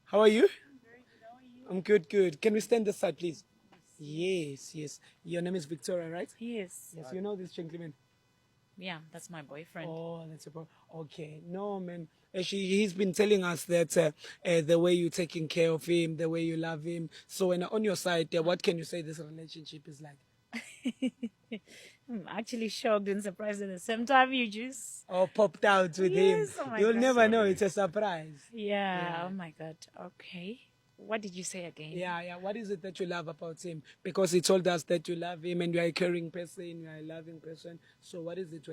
How are you? I'm good, good. Can we stand this side, please? Yes, yes. Your name is Victoria, right? Yes. Yes, you know this gentleman. Yeah, that's my boyfriend. Oh, that's a problem. Okay, no, man. Actually, he's been telling us that the way you're taking care of him, the way you love him. So, when on your side, what can you say this relationship is like? I'm actually shocked and surprised at the same time. You just. Oh, popped out with him. Yes, oh my You'll God. never know. It's a surprise. Yeah, Yeah. oh my God. Okay. What did you say again? Yeah, yeah. What is it that you love about him? Because he told us that you love him and you are a caring person, you are a loving person. So, what is it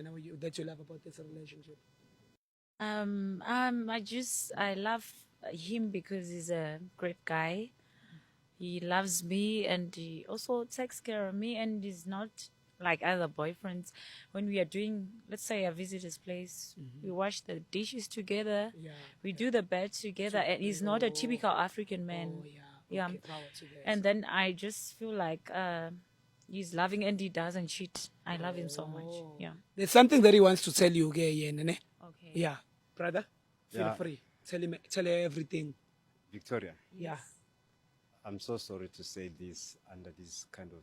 that you love about this relationship? I love him because he's a great guy. He loves me and he also takes care of me and he's not like other boyfriends. When we are doing, let's say, I visit his place, we wash the dishes together, Yeah. we do the bed together, and he's not a typical African man. Oh, yeah. Yeah. Okay, power to that. And then I just feel like he's loving and he doesn't cheat. I love him so much. Oh. Yeah. There's something that he wants to tell you, okay, yeah, Nene? Okay. Yeah. Brother, feel Yeah. free. Tell her everything. Victoria, Yeah. I'm so sorry to say this under this kind of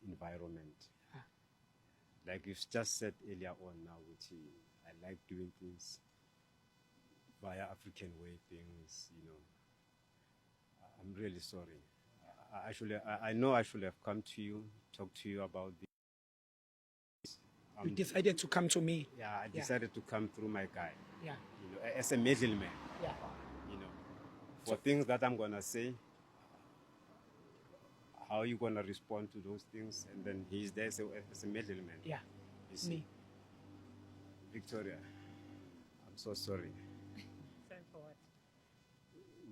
environment. Like you've just said earlier on now, which I like doing things via African way things, I'm really sorry. I know I should have come to you, talk to you about this. You decided to come to me. Yeah, I decided to come through my guy, Yeah. as a middleman, Yeah. for things that I'm gonna say, how are you gonna respond to those things, and then he's there as a middleman. Yeah. You see, Me. Victoria, I'm so sorry. Sorry for what?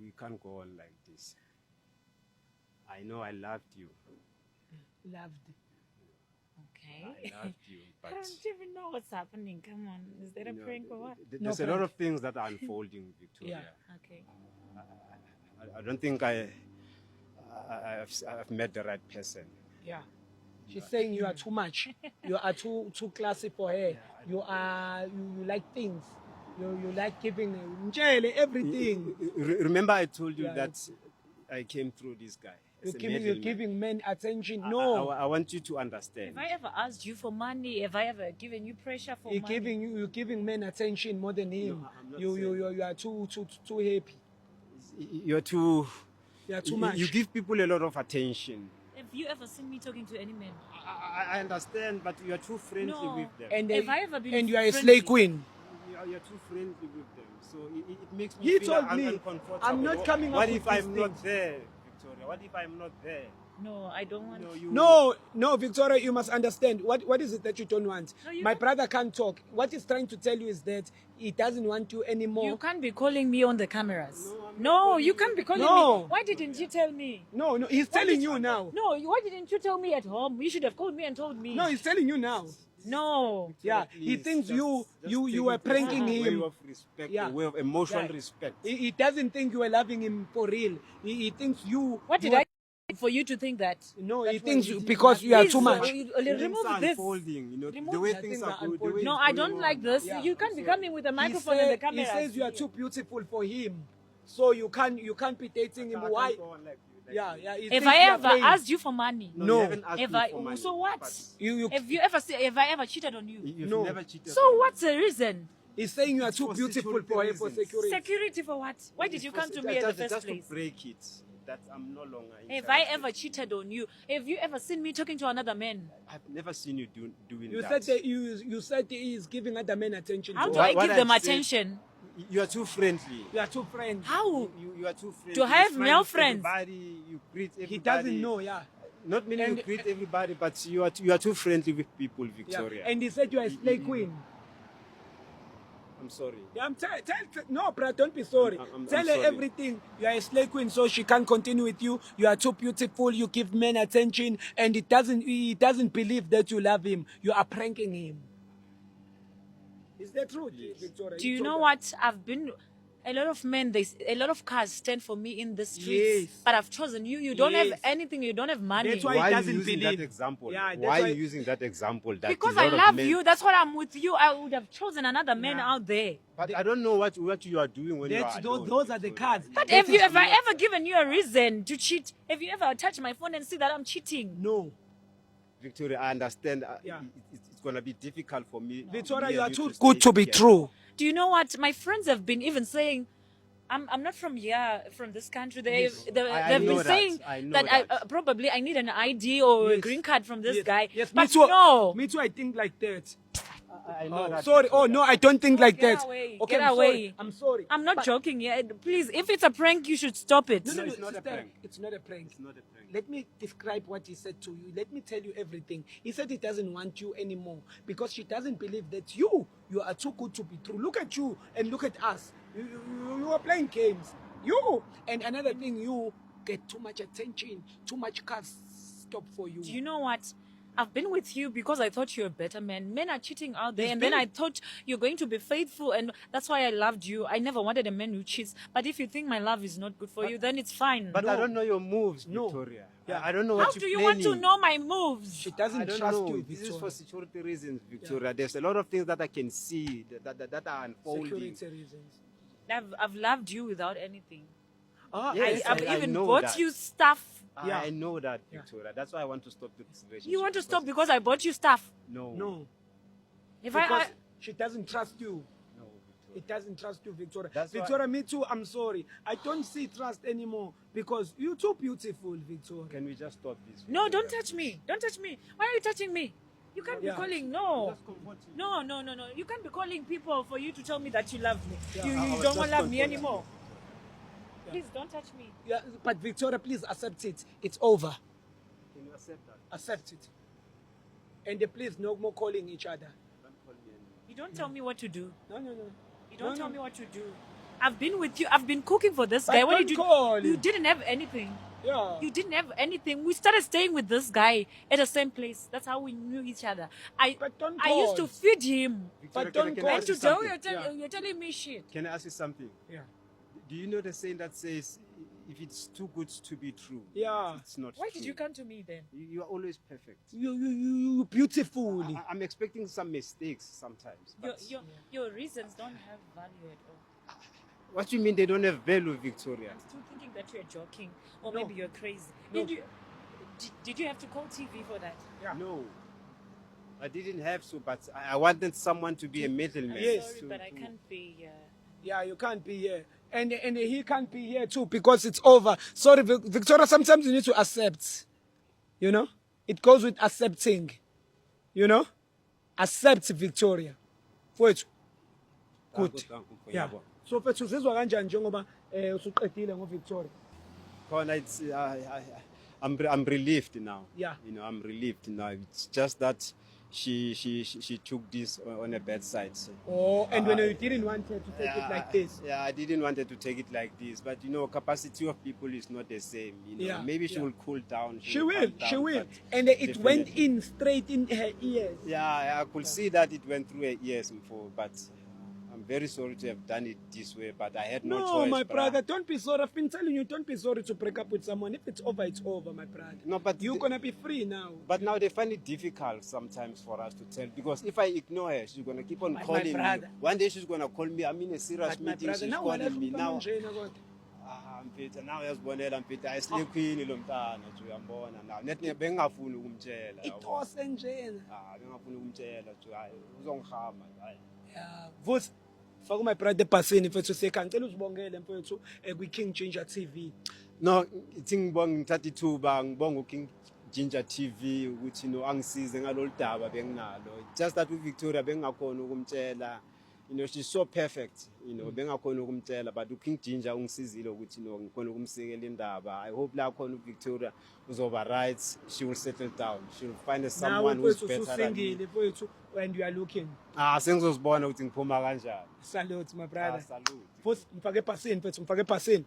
We can't go on like this. I know I loved you. Loved. Okay. I loved you, I but don't even know what's happening. Come on. Is that a prank or what? No there's a lot prank. of things that are unfolding, Victoria. Okay. I don't think I've met the right person. Yeah. She's saying you are too much. You are too classy for her. You like things. You like giving Njele everything. Remember I told you Yeah, that I came through this guy. as a You're middleman. giving men attention. I, No. I want you to understand. Have I ever asked you for money? Have I ever given you pressure for money? You're giving men attention more than him. No, I'm not You are too happy. You're too. You are too much. You give people a lot of attention. Have you ever seen me talking to any man? I understand, but you are too friendly No. with them. and Have I ever been and you are a friendly? slay queen. You're too friendly with them, so it makes me He feel told me, uncomfortable. I'm not coming up What with if I'm these not things? there, Victoria? What if I'm not there? No, I don't want. No, Victoria, you must understand. What is it that you don't want? No, you My don't- brother can't talk. What he's trying to tell you is that he doesn't want you anymore. You can't be calling me on the cameras. I'm No, not calling you can't be calling No. me. Why didn't you tell me? No, he's Why telling did you now. No, why didn't you tell me at home? You should have called me and told me. No, he's telling you now. No. Yeah, Please, he thinks just you take were it as pranking a him. way of respect, Yeah. a way of emotional Yeah. respect. He doesn't think you were loving him for real. He thinks you. What did you I do for you to think that? No, That's he why thinks it- because you are Please, too much. Remove Things are this. unfolding, Remove the way that. things Things are are going. The way unfolding. No, it's I going don't on. like this. Yeah. You can't be Sorry. coming with a He microphone and the said- camera. He says you are too beautiful for him, so you can't be dating him. I can't Why? go on like you, like Yeah, you. yeah. he Have thinks I you are ever playing. asked you for money? No, No. you haven't asked Have me I? for money, So what? but Have I ever cheated on you? You've No. never cheated. So on me. what's the reason? He's saying you are It's too for beautiful security for him for reasons. security. Security for what? Why did you come to me in the first just place? to break it, that I'm no longer Have interested. I ever cheated on you? Have you ever seen me talking to another man? I've never seen you doing You that. said that you said he is giving other men attention. How to do you. I What give them I've said- attention? You are too friendly. You are too friends. How? You are too friendly. Do I have You smile male with friends? Everybody, you greet everybody. He doesn't know. Yeah. Not meaning And- you greet everybody, but you are too friendly with people, Yeah. Victoria. And he said you are a slay queen. I'm sorry. Yeah, no, bruh, don't be sorry. I'm Tell her sorry. everything. You are a slay queen, so she can't continue with you. You are too beautiful. You give men attention, and he doesn't believe that you love him. You are pranking him. Is that true, Victoria? Do you know what? A lot of men, a lot of cars stand for me in the streets. Yes. But I've chosen you. You don't have Yes. anything. You don't have money. That's why Why he are doesn't you using believe. that example? Yeah, that's Why are why- you using that example? That Because a I lot of love men- you. That's why I'm with you. I would have chosen another man Yeah. out there. But I don't know what you are doing when you That's are those, alone, those are the Victoria. cards. But That have you is ever not- ever given you a reason to cheat? Have you ever touched my phone and see that I'm cheating? No. Victoria, I understand. Yeah. It's going to be difficult for me. Victoria, me you and are too stay good to be together. true. Do you know what? My friends have been even saying, I'm not from here, from this country. They've I they've know been that. saying I know that that. probably I need an ID or a Yes. green card from this Yes. guy. Yes, but me too. no. Me too, I think like that. I know that. Sorry. Oh, Victoria. no, I don't think No, like get that. away, Okay, get I'm away. sorry. I'm sorry. I'm not joking. Yeah, please. If it's a prank, you should stop it. No, it's not a sister, prank. It's not a prank. It's not a prank. Let me describe what he said to you. Let me tell you everything. He said he doesn't want you anymore because she doesn't believe that you are too good to be true. Look at you and look at us. You are playing games. You. And another thing, you get too much attention, too much cars stop for you. Do you know what? I've been with you because I thought you're a better man. Men are cheating out there, He's and then been- I thought you're going to be faithful, and that's why I loved you. I never wanted a man who cheats. But if you think my love is not good for you, then it's fine. But I don't know your moves, No. Victoria. Yeah. I don't know How what do you're you want to planning. know my moves? She I doesn't don't trust know. you, This is Victoria. for security reasons, Victoria. There's a lot of things that I can see that are unfolding. Security reasons. I've loved you without anything. Ah, Yes, I've I even know bought that. you stuff. Yeah. I know that, Yeah. Victoria. That's why I want to stop this relationship. You want to stop because I bought you stuff. No. No. If Because I she doesn't trust you. No, Victoria. It doesn't trust you, Victoria. That's why- Victoria, me too, I'm sorry. I don't see trust anymore because you're too beautiful, Victoria. Can we just stop this? no, Victoria? don't touch me. Don't touch me. Why are you touching me? You can't Yeah. be calling. No. Just comfort you. No. You can't be calling people for you to tell me that you love me. Yeah, you I you was don't just want to love me comforting anymore. Yeah. Please don't touch me. Yeah, but Victoria, please accept it. It's over. Can you accept that? Accept it. And please, no more calling each other. Don't call me anymore. You don't tell me what to do. No. You don't No, tell no. me what to do. I've been with you. I've been cooking for this But guy. When don't you call you him. didn't have anything. Yeah. You didn't have anything. We started staying with this guy at the same place. That's how we knew each other. But don't I used to call. feed him. Victoria, don't can call. I And ask you today something? you're telling me shit. Can I ask you something? Yeah. Do you know the saying that says, if it's too good to be true, Yeah. it's not Why true. did you come to me then? You are always perfect. You beautiful. I'm expecting some mistakes sometimes. Your, But your reasons don't have value at all. what do you mean they don't have value, Victoria? I'm still thinking that you're joking or No. maybe you're crazy. No. Did you have to call TV for that? Yeah. No. I didn't have to, but I wanted someone to be a middleman. I'm Yes. sorry, but I can't be. Yeah, you can't be here. And he can't be here too because it's over. Sorry, Victoria, sometimes you need to accept. You know? It goes with accepting. You know? Accept, Victoria. Wethu. Good. Yeah. So fethu uzizwa kanjani njengoba usuqedile ngoVictoria? Khona, it's, I'm relieved now. Yeah. You know, I'm relieved now. It's just that she took this on a bad side. So. Oh, and when you didn't want her to take it like this. Yeah, I didn't want her to take it like this. But, you know, capacity of people is not the same. You know, Yeah, maybe she yeah. will cool down. She will, calm she down, will. but And it went definitely. in straight in her ears. Yeah, I could see that it went through her ears before, but I'm very sorry to have done it this way, but I had no No, choice. my bruh. brother, don't be sorry. I've been telling you, don't be sorry to break up with someone. If it's over, it's over, my brother. No, but You're gonna be free now. But now they find it difficult sometimes for us to tell, because if I ignore her, she's gonna keep on My calling me. brother. One day she's gonna call me. I'm in a serious But my meeting. brother, She's now calling me now. now. Mfethu now uyazibonela mfethu ayisile queen lo mntana nje uyambona now net bengingafuni ukumtshela yabo. Itose njena. Bengingafuni ukumtshela nje hayi uzongihama hayi. Yeah. Vusi. Faka my brother ebhasini mfethu seka ngicela uzibongele mfethu kwi-King Ginger TV. No, ithi ngibonga ngithatha ithuba ngibonga uKing Ginger TV ukuthi no angisize ngalolu daba benginalo. Just that uVictoria bengingakhona ukumtshela. You know, she's so perfect. You know, bengakhona ukumtshela, but uKing Ginger ungisizile ukuthi no ngikhona ukumsekela indaba. I hope la khona uVictoria uzoba right. She will settle down. She will find Now someone who's mfethu better than me. usingile mfethu and you are looking. Sengizozibona ukuthi ngiphuma kanjani. Salute my brother. Salute. Vusi mfake ebhasini mfethu mfake ebhasini.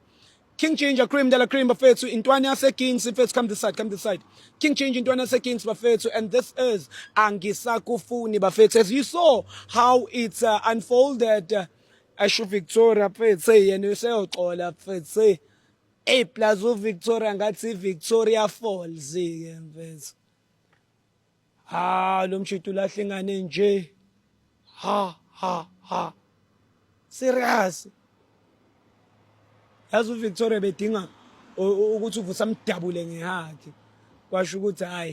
King Ginger cream de la cream bafethu intwana yase Kings mfethu come this side. King Ginger intwana yase Kings bafethu, and this is Angisakufuni bafethu. As you saw how it's unfolded asho Victoria mfethu yena useyoxola mfethu plus uVictoria ngathi iVictoria Falls ke mfethu lo mshito lahle ingane nje ha serious yazi uVictoria bedinga ukuthi uvusa amdabule ngehaki kwasho ukuthi hayi